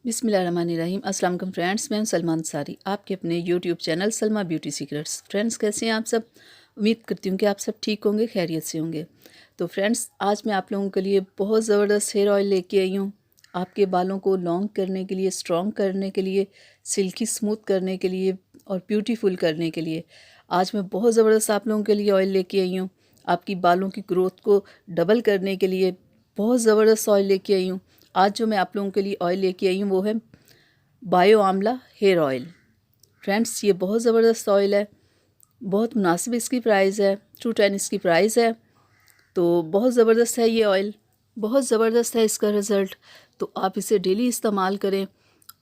बिस्मिल्लाहिर्रहमानिर्रहीम। अस्सलाम वालेकुम फ्रेंड्स, मैं हूं सलमा अंसारी, आपके अपने YouTube channel Salma beauty secrets. Friends, कैसे हैं आप सब? उम्मीद करती हूँ कि आप सब ठीक होंगे, खैरियत से होंगे। तो फ्रेंड्स, आज मैं आप लोगों के लिए बहुत ज़बरदस्त हेयर ऑयल लेके आई हूँ। आपके बालों को लॉन्ग करने के लिए, स्ट्रॉन्ग करने के लिए, सिल्की स्मूथ करने के लिए और ब्यूटीफुल करने के लिए आज मैं बहुत ज़बरदस्त आप लोगों के लिए ऑयल लेके आई हूँ। आपकी बालों की ग्रोथ को डबल करने के लिए बहुत ज़बरदस्त ऑयल लेके आई हूँ। आज जो मैं आप लोगों के लिए ऑयल लेके आई हूँ वो है बायो आंवला हेयर ऑयल। फ्रेंड्स, ये बहुत ज़बरदस्त ऑयल है, बहुत मुनासिब इसकी प्राइस है, 210 इसकी प्राइस है। तो बहुत ज़बरदस्त है ये ऑयल, बहुत ज़बरदस्त है इसका रिज़ल्ट। तो आप इसे डेली इस्तेमाल करें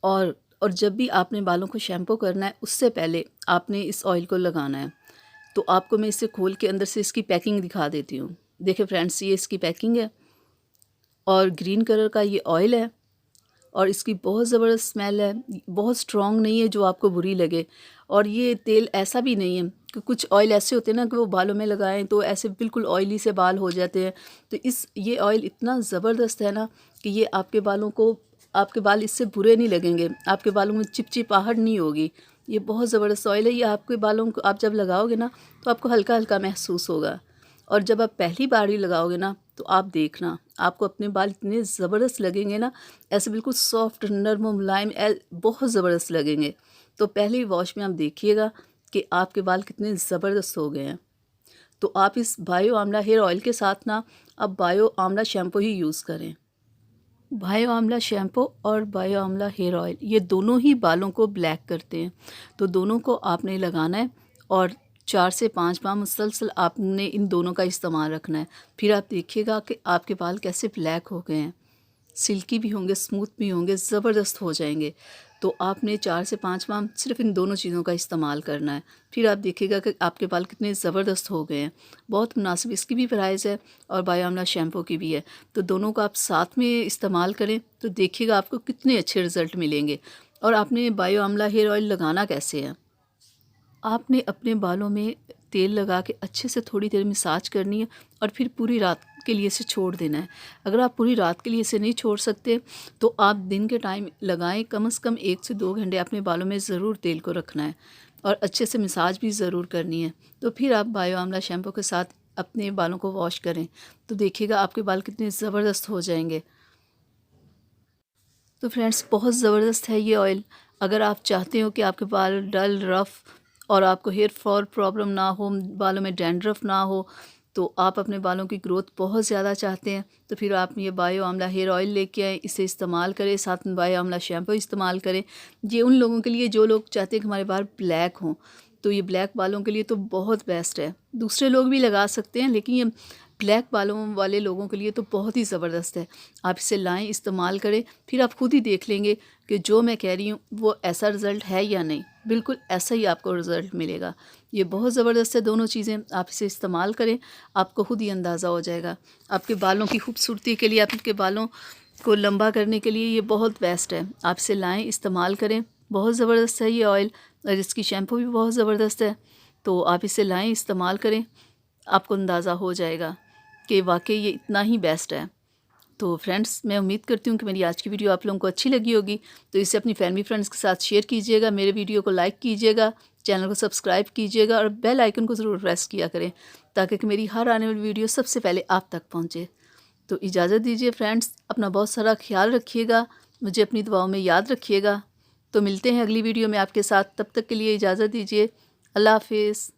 और जब भी आपने बालों को शैम्पू करना है उससे पहले आपने इस ऑयल को लगाना है। तो आपको मैं इसे खोल के अंदर से इसकी पैकिंग दिखा देती हूँ। देखिए फ्रेंड्स, ये इसकी पैकिंग है और ग्रीन कलर का ये ऑयल है और इसकी बहुत ज़बरदस्त स्मेल है। बहुत स्ट्रॉन्ग नहीं है जो आपको बुरी लगे। और ये तेल ऐसा भी नहीं है कि कुछ ऑयल ऐसे होते हैं ना कि वो बालों में लगाएं तो ऐसे बिल्कुल ऑयली से बाल हो जाते हैं। तो ये ऑयल इतना ज़बरदस्त है ना कि ये आपके बाल इससे बुरे नहीं लगेंगे, आपके बालों में चिपचिपाहट नहीं होगी। ये बहुत ज़बरदस्त ऑयल है। ये आपके बालों को आप जब लगाओगे ना तो आपको हल्का हल्का महसूस होगा। और जब आप पहली बार ही लगाओगे ना तो आप देखना, आपको अपने बाल इतने ज़बरदस्त लगेंगे ना, ऐसे बिल्कुल सॉफ्ट, नर्म और मुलायम, बहुत ज़बरदस्त लगेंगे। तो पहले वॉश में आप देखिएगा कि आपके बाल कितने ज़बरदस्त हो गए हैं। तो आप इस बायो आंवला हेयर ऑयल के साथ ना अब बायो आंवला शैम्पू ही यूज़ करें। बायो आंवला शैम्पू और बायो आंवला हेयर ऑयल ये दोनों ही बालों को ब्लैक करते हैं। तो दोनों को आपने लगाना है और 4 से 5 माह मुसलसल आपने इन दोनों का इस्तेमाल रखना है। फिर आप देखिएगा कि आपके बाल कैसे ब्लैक हो गए हैं, सिल्की भी होंगे, स्मूथ भी होंगे, ज़बरदस्त हो जाएंगे। तो आपने 4 से 5 माह सिर्फ इन दोनों चीज़ों का इस्तेमाल करना है। फिर आप देखिएगा कि आपके बाल कितने ज़बरदस्त हो गए हैं। बहुत मुनासिब इसकी भी प्राइस है और बायो आंवला शैम्पू की भी है। तो दोनों का आप साथ में इस्तेमाल करें तो देखिएगा आपको कितने अच्छे रिज़ल्ट मिलेंगे। और आपने बायो आंवला हेयर ऑयल लगाना कैसे है? आपने अपने बालों में तेल लगा के अच्छे से थोड़ी देर मसाज करनी है और फिर पूरी रात के लिए इसे छोड़ देना है। अगर आप पूरी रात के लिए इसे नहीं छोड़ सकते तो आप दिन के टाइम लगाएं। कम से कम 1 से 2 घंटे अपने बालों में ज़रूर तेल को रखना है और अच्छे से मसाज भी ज़रूर करनी है। तो फिर आप बायो आंवला शैम्पू के साथ अपने बालों को वॉश करें तो देखिएगा आपके बाल कितने ज़बरदस्त हो जाएंगे। तो फ्रेंड्स, बहुत ज़बरदस्त है ये ऑयल। अगर आप चाहते हो कि आपके बाल डल, रफ़ और आपको हेयर फॉल प्रॉब्लम ना हो, बालों में डैंड्रफ ना हो, तो आप अपने बालों की ग्रोथ बहुत ज़्यादा चाहते हैं तो फिर आप ये बायो आंवला हेयर ऑयल लेके आएँ, इसे इस्तेमाल करें, साथ में बायो आंवला शैम्पू इस्तेमाल करें। ये उन लोगों के लिए जो लोग चाहते हैं कि हमारे बाल ब्लैक हों, तो ये ब्लैक बालों के लिए तो बहुत बेस्ट है। दूसरे लोग भी लगा सकते हैं लेकिन ये ब्लैक बालों वाले लोगों के लिए तो बहुत ही ज़बरदस्त है। आप इसे लाएँ, इस्तेमाल करें, फिर आप खुद ही देख लेंगे कि जो मैं कह रही हूँ वो ऐसा रिज़ल्ट है या नहीं। बिल्कुल ऐसा ही आपको रिज़ल्ट मिलेगा। ये बहुत ज़बरदस्त है दोनों चीज़ें। आप इसे इस्तेमाल करें, आपको खुद ही अंदाज़ा हो जाएगा। आपके बालों की खूबसूरती के लिए, आपके बालों को लंबा करने के लिए ये बहुत बेस्ट है। आप इसे लाएँ, इस्तेमाल करें। बहुत ज़बरदस्त है ये ऑयल और इसकी शैम्पू भी बहुत ज़बरदस्त है। तो आप इसे लाएँ, इस्तेमाल करें, आपको अंदाज़ा हो जाएगा कि वाकई ये इतना ही बेस्ट है। तो फ्रेंड्स, मैं उम्मीद करती हूँ कि मेरी आज की वीडियो आप लोगों को अच्छी लगी होगी। तो इसे अपनी फैमिली फ्रेंड्स के साथ शेयर कीजिएगा, मेरे वीडियो को लाइक कीजिएगा, चैनल को सब्सक्राइब कीजिएगा और बेल आइकन को ज़रूर प्रेस किया करें ताकि कि मेरी हर आने वाली वीडियो सबसे पहले आप तक पहुँचे। तो इजाज़त दीजिए फ्रेंड्स, अपना बहुत सारा ख्याल रखिएगा, मुझे अपनी दुआओं में याद रखिएगा। तो मिलते हैं अगली वीडियो में आपके साथ, तब तक के लिए इजाज़त दीजिए। अल्लाह हाफिज़।